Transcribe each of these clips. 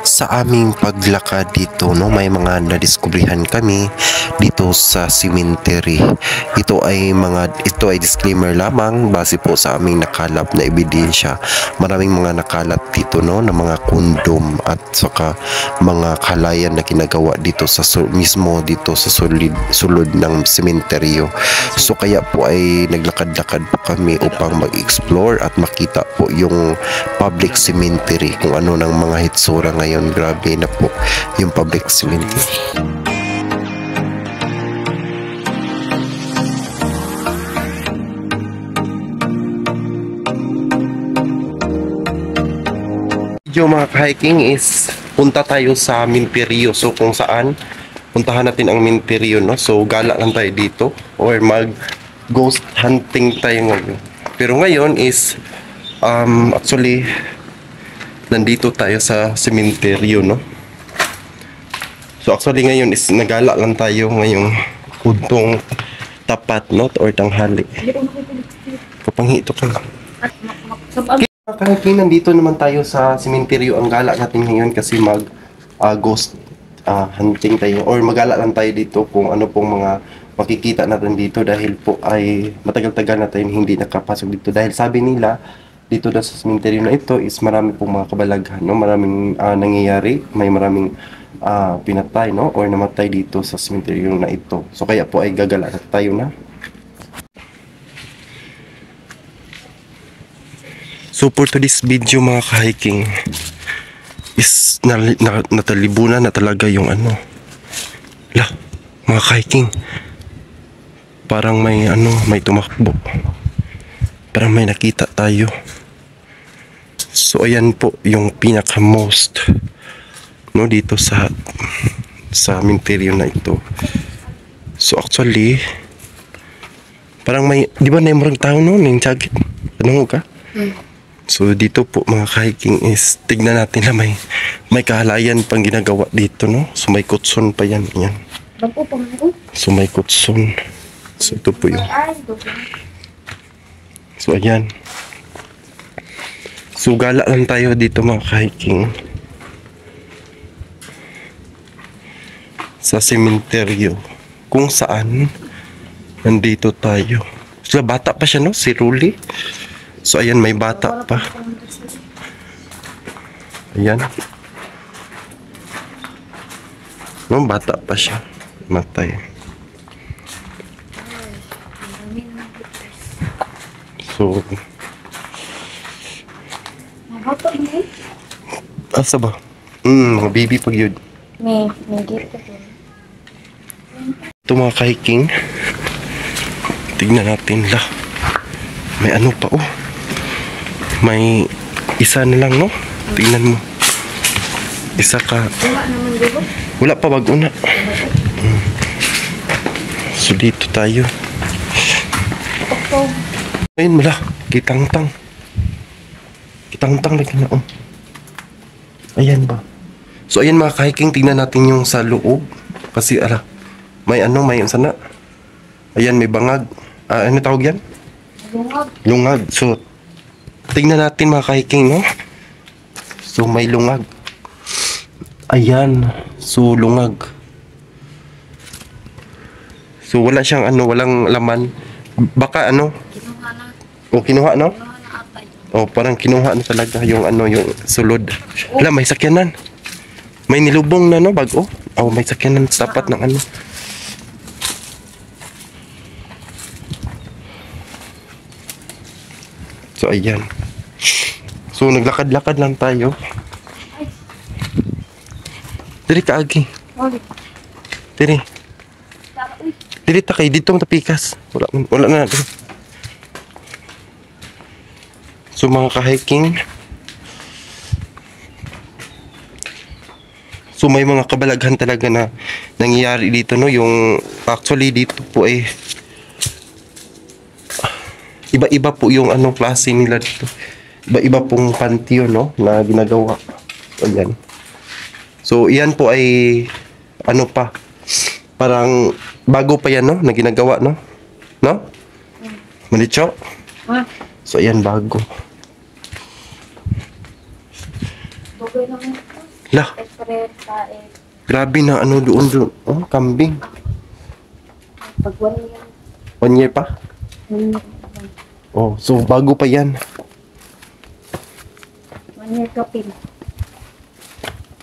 Sa aming paglakad dito, no, may mga nadiskubrihan kami dito sa cemetery. Ito ay disclaimer lamang base po sa aming nakalap na ebidensya. Maraming mga nakalat dito, no, na mga kondom at saka mga kalayan na ginagawa dito sa mismo dito sa sulod ng sementeryo. So kaya po ay naglakad-lakad po kami upang mag-explore at makita po yung public cemetery, kung ano ng mga hitsura ngayon. Grabe na po yung public cemetery. Yung mga hiking is punta tayo sa Minteryo. So kung saan puntahan natin ang Minteryo, no? So gala lang tayo dito or mag ghost hunting tayo ngayon. Pero ngayon is actually nandito tayo sa cemetery, no? So actually ngayon is nagala lang tayo ngayong puntong tapat, no? Or tanghali. Kapanghi ito ka lang. Kahit nandito naman tayo sa cemetery, ang gala natin ngayon kasi mag ghost hunting tayo or magala lang tayo dito kung ano pong mga makikita natin dito, dahil po ay matagal-tagal na tayo hindi nakapasok dito dahil sabi nila dito na sa cemetery na ito is marami pong mga kabalaghan, no? Maraming nangyayari, may maraming pinatay, no? Or namatay dito sa cemetery na ito. So kaya po ay gagala tayo na. So for today's video mga ka-hiking is natalibunan na talaga yung ano. Lah, mga ka-hiking. Parang may may tumakbo. Parang may nakita tayo. So ayan po yung pinaka-most, no, dito sa cemetery na ito. So actually parang may, di ba naimurang tao no, yung jacket? Ano ka? So dito po mga ka-hiking is tignan natin na may kahalayan pang ginagawa dito, no? So may kutson pa yan. So may kutson. So ito po yung, so ayan. So gala lang tayo dito mga ka-hiking sa sementeryo kung saan nandito tayo. So bata pa siya, no? Si Ruli. So ayan, may bata pa. Ayan. No, bata pa siya. Matay. So asa ba? Mga baby pag yun. May dito po. Ito mga ka-hiking. Tignan natin lah. May ano pa, oh. May isa na lang, no? Tingnan mo. Isa ka. Wala pa bago na. So dito tayo. Ayun mala. Kitang-tang. Kitang-tang lagi na, oh. Ayan ba? So ayan mga ka-hiking, tingnan natin yung sa loob. Kasi may may sana. Ayan, may bangag. Ano tawag yan? Lungag. Lungag. So tingnan natin mga ka-hiking, no? So may lungag. Ayan. So lungag. So wala siyang walang laman. Baka Kinuha na. o kinuha, no? Kinuha na atay. O parang kinuha na talaga yung yung sulod. Wala, may sakyanan. May nilubong na, no, bago. Oh, may sakyanan sa tapat ng So ayan. So naglakad-lakad lang tayo. Diri kaagi. Diri. Diri ta kay ditong tapikas. Wala na. So mga ka-hiking, so may mga kabalaghan talaga na nangyayari dito, no? Yung actually dito po ay iba-iba po yung klase nila dito. Iba-iba pong pantiyo, no, na ginagawa. Ayan. So iyan po ay pa, parang bago pa yan, no, na ginagawa, no? No? Malicho? So ayan, bago. Lah, April, Saed. grabe na ano doon. Oh, kambing. Pag 1 year. 1 year pa? 1 year. Oh, so bago pa yan. 1 year kapil.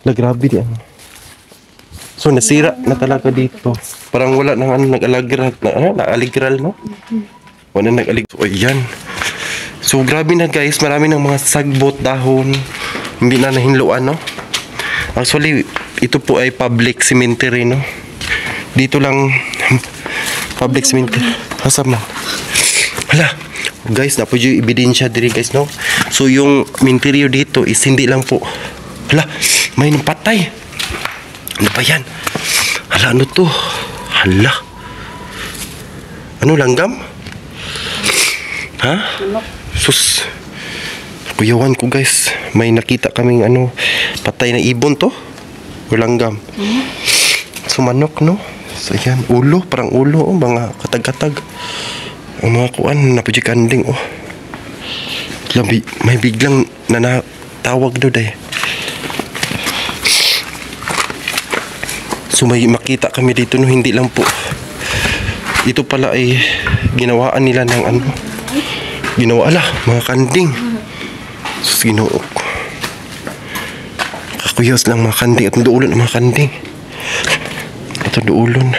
La, grabe di ano. So, nasira na talaga dito. Parang wala nang ano, nag-aligral, nag-aligral, no? Wala nag-aligral. So, ayan. So, grabe na guys. Marami ng mga sagbot, dahon. Hindi na nahinluan, no? Actually, ito po ay public cemetery, no? Dito lang, public cemetery. Kasama. Hala. Guys, napo yung ebidensya diri guys, no? So, yung cemetery dito is hindi lang po. Hala, may napatay. Ano ba yan? Hala, ano to? Hala. Ano, langgam? Ha? Sus. Kuyawan ko guys. May nakita kaming ano, patay na ibon to. O langgam. So, manok, no? So, yan. Ulo. Parang ulo. Oh, mga katag-katag. Ang mga kuan. Napudyo kanding. Oh. Labi, may biglang nanatawag doon eh. So may makita kami dito, no, hindi lang po. Ito pala ay ginawaan nila ng ano. Ginawa ala, mga kanding. Sus, Ginoo. Kakuyos lang mga kanding at duulon ang mga kanding. Ito duulon.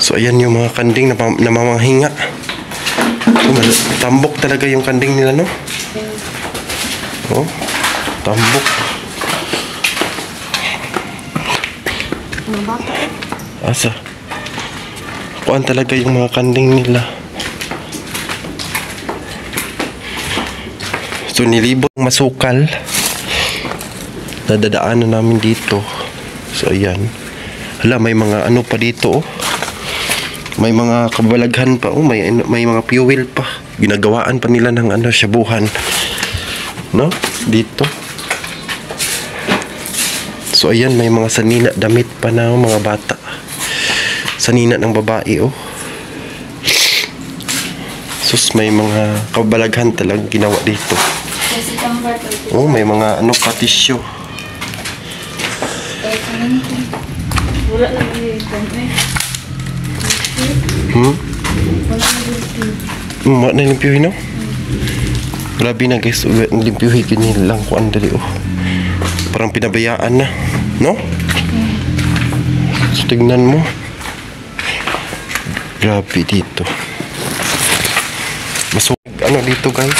So ayan yung mga kanding na namamahinga. So, tambok talaga yung kanding nila, no? Oh, tambok. Asa? Kuan talaga yung mga kanding nila. So nilibot masukal. Dadadaanan namin dito. So ayan. Hala, may mga ano pa dito, oh. May mga kabalaghan pa, oh. May mga fuel pa. Ginagawaan pa nila ng ano, shabuhan. No? Dito. So ayan, may mga sanina damit pa na mga bata. Sanina ng babae, oh. Sus, may mga kabalaghan talagang ginawa dito. Oh, may mga ano pa, tissue. Wala lang yung Wala na limpyuhin, no? Grabe na guys, limpyuhin ganyan lang kung andali, oh. Parang pinabayaan na, no? So, tignan mo. Grabe dito. Masuk, ano dito guys?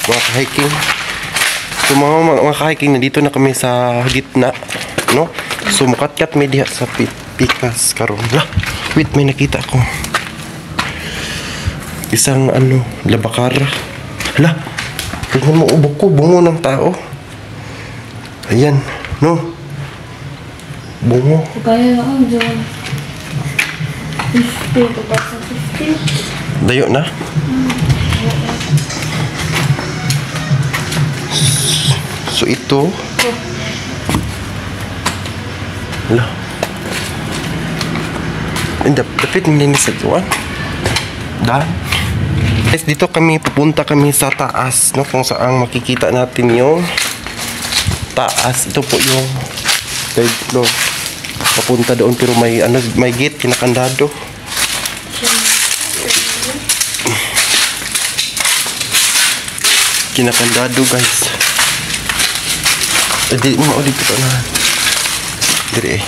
Mga hiking. So mga hiking na dito na kami sa gitna, no? So mukatkat may diha sa pikas karon. Lah, wait, may nakita ko. Isang ano, labakara. Lah, tignan mo, ubok ko, bungo ng tao. Ayan, no? Bungo. kaya ako dyan. 50, 2050. Dayo na. So ito. Hala. Dapat hindi sa tuwan. Dahil. Guys, dito kami, pupunta kami sa taas, no? Kung saan makikita natin yung taas. Ito po yung third floor. Papunta doon pero may ano, may gate kinakandado. Kinakandado guys. Di mo ulit ito na. Dire eh.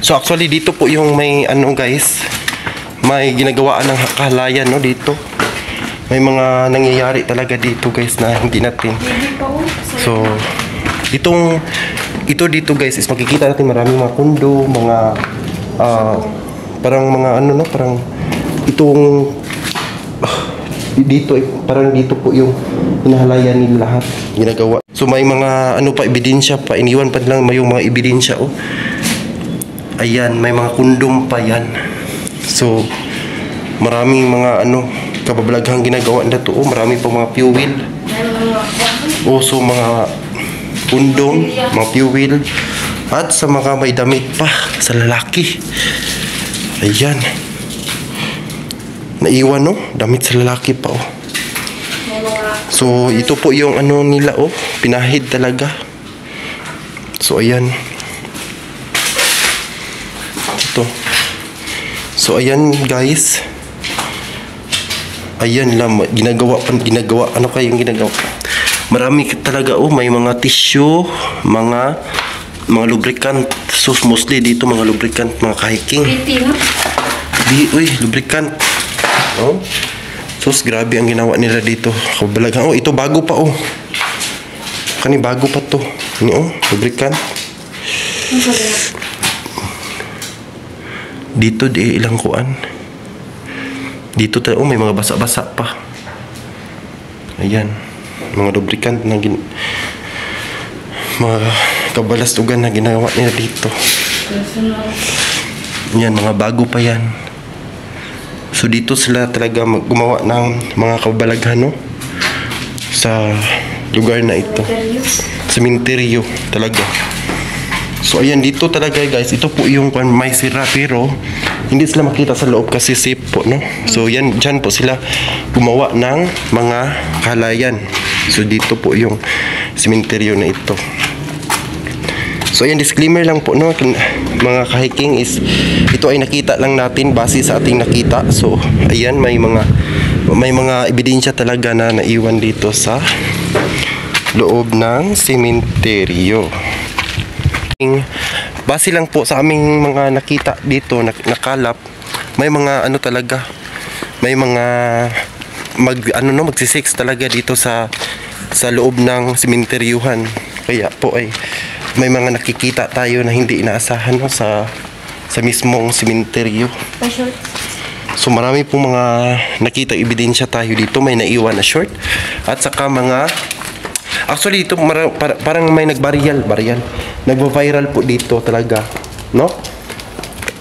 So actually dito po yung may ano guys, may ginagawaan ng kahalayan, no, dito. May mga nangyayari talaga dito guys na hindi natin. So ito dito guys is makikita natin maraming mga kundo, mga parang mga ano, no, parang itong dito parang dito po yung hinahalayan nila lahat ginagawa. So may mga ano pa, ebidensya pa, iniwan pa lang may yung mga ebidensya, oh. Ayan, may mga kundom pa yan. So maraming mga ano kababalaghang ginagawa na to, oh. Marami pa mga fuel. Oh, so mga kundom, mga fuel, at sa mga may damit pa sa lalaki. Ayan. Naiwan, no? Damit sa lalaki pa, oh. May mga So, ito po yung ano nila, oh. Pinahid talaga. So, ayan. Ito. So, ayan, guys. Ayan lang. Ginagawa. Ano kayong ginagawa? Marami talaga, oh. May mga tissue, mga lubricant. So, mostly dito, mga lubricant, mga kahiking. pretty, no? Uy, lubricant. Oh. Sus, grabe ang ginawa nila dito. Kabalaghan. Oh, ito bago pa, oh. Kani bago pa to. Ini, oh, lubricant. Ang sabi na. Dito, di ilang kuan. Dito tayo, oh, may mga basa-basa pa. Ayan. Mga lubricant na mga kabalastugan na ginawa nila dito. Yan, mga bago pa yan. So dito sila talaga gumawa ng mga kabalaghan, no? Sa lugar na ito. Sementeryo talaga. So ayan, dito talaga guys, ito po yung may sira pero hindi sila makita sa loob kasi safe po, no? So yan, dyan po sila gumawa ng mga halayan. So dito po yung sementeryo na ito. So ayan, disclaimer lang po, no, mga kahiking, is ito ay nakita lang natin base sa ating nakita. So ayan, may mga ebidensya talaga na naiwan dito sa loob ng sementeryo. Base lang po sa aming mga nakita dito, nakalap, may mga ano talaga, may mga magsisex talaga dito sa loob ng sementeryuhan. Kaya po ay may mga nakikita tayo na hindi inaasahan, no, sa mismong sementeryo. So marami pong mga nakita ebidensya tayo dito. May naiwan na short at saka mga actually dito parang may nagviral. Nagva-viral po dito talaga, no?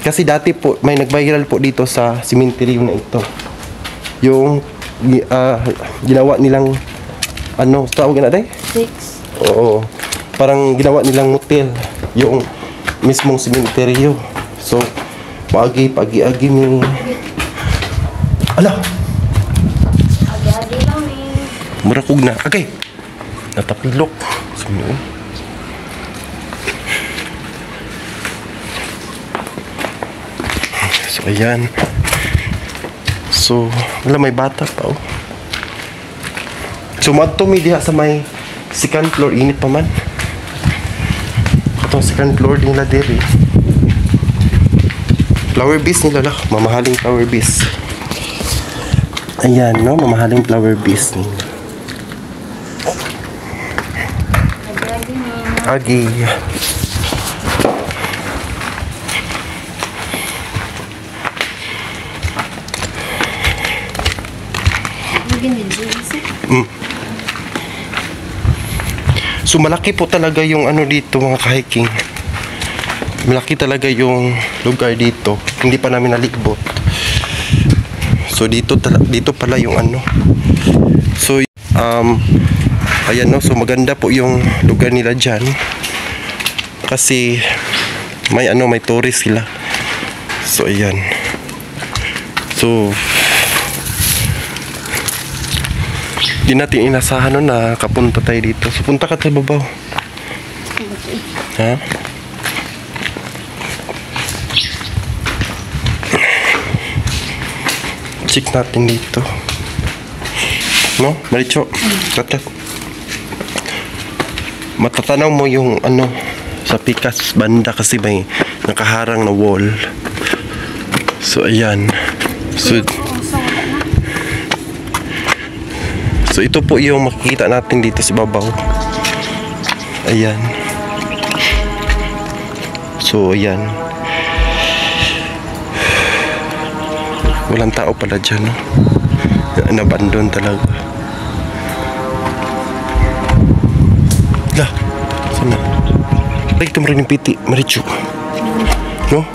Kasi dati po may nagviral po dito sa sementeryo na ito. Yung ginawa nilang ano, tawag na day? Six. Oo. Parang ginawa nilang motel yung mismong sementeryo. So, pagi-agi mi. Ala! Agi-agi lang eh. Murakog na. Okay. Natapilok. So, ayan. So, wala, may bata pa, oh. So, madto mi diha sa may second floor. Init pa man. Itong second floor nila diri. Flower base nila lah. Mamahaling flower base. Ayan, no? Mamahaling flower base nila. Agi-agi na. Agi. Lagyan din dyan. So malaki po talaga yung ano dito, mga kahiking. Malaki talaga yung lugar dito. Hindi pa namin nalikbot. So dito pala yung ano. So ayan, no. So maganda po yung lugar nila diyan. Kasi may tourist sila. So ayan. So di natin inasahan, no, na kapunta tayo dito. So punta ka sa babaw. Ha? Check natin dito. No? Maricho. Tatat. Matatanaw mo yung ano sa pikas banda kasi may nakaharang na wall. So ayan. So ito po yung makikita natin dito sa babaw. Ayan. So ayan. Walang tao pala dyan, no? Nabandon talaga. Lah, sana. Balik ito mo rin yung piti, Marichu. No?